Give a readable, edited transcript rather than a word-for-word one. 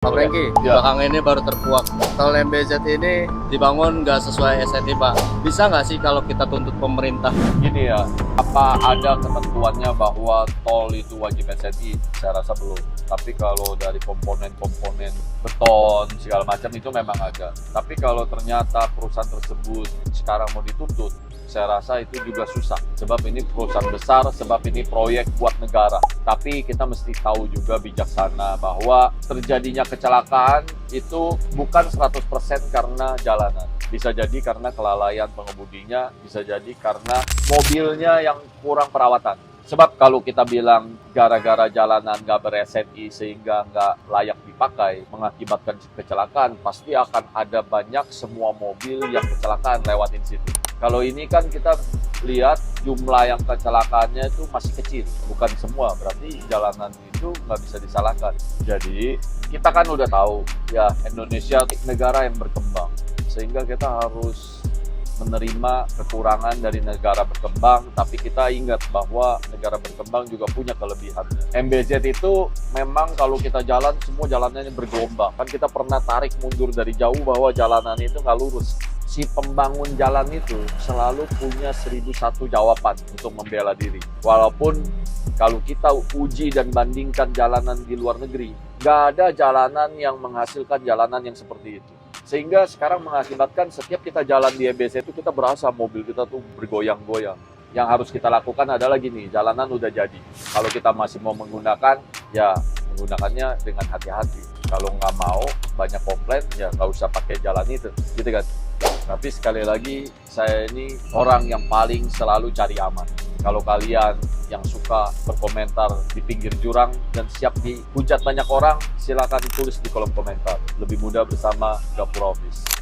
Pak Franky, Ya. belakang ini baru terkuak. Tol MBZ ini dibangun nggak sesuai SNI, Pak. Bisa nggak sih kalau kita tuntut pemerintah? Gini ya, apa ada ketentuannya bahwa tol itu wajib SNI? Saya rasa belum. Tapi kalau dari komponen-komponen beton segala macam itu memang ada. Tapi kalau ternyata perusahaan tersebut sekarang mau dituntut, saya rasa itu juga susah. Sebab ini perusahaan besar, sebab ini proyek buat negara. Tapi kita mesti tahu juga bijaksana bahwa terjadinya kecelakaan itu bukan 100% karena jalanan. Bisa jadi karena kelalaian pengemudinya, bisa jadi karena mobilnya yang kurang perawatan. Sebab kalau kita bilang gara-gara jalanan nggak ber-SNI sehingga nggak layak dipakai, mengakibatkan kecelakaan, pasti akan ada banyak semua mobil yang kecelakaan lewatin situ. Kalau ini kan kita lihat jumlah yang kecelakaannya itu masih kecil, bukan semua, berarti jalanan itu nggak bisa disalahkan. Jadi kita kan udah tahu ya Indonesia negara yang berkembang, sehingga kita harus menerima kekurangan dari negara berkembang, tapi kita ingat bahwa negara berkembang juga punya kelebihannya. MBZ itu memang kalau kita jalan, semua jalanannya bergelombang. Kan kita pernah tarik mundur dari jauh bahwa jalanan itu nggak lurus. Si pembangun jalan itu selalu punya 1001 jawaban untuk membela diri. Walaupun kalau kita uji dan bandingkan jalanan di luar negeri, nggak ada jalanan yang menghasilkan jalanan yang seperti itu. Sehingga sekarang mengakibatkan setiap kita jalan di MBZ itu kita berasa mobil kita tuh bergoyang-goyang. Yang harus kita lakukan adalah gini, jalanan udah jadi. Kalau kita masih mau menggunakan, ya menggunakannya dengan hati-hati. Kalau nggak mau, banyak komplain, ya nggak usah pakai jalan itu, gitu kan. Tapi sekali lagi, saya ini orang yang paling selalu cari aman. Kalau kalian yang suka berkomentar di pinggir jurang dan siap dihujat banyak orang, silakan tulis di kolom komentar. Lebih mudah bersama Gapura Office.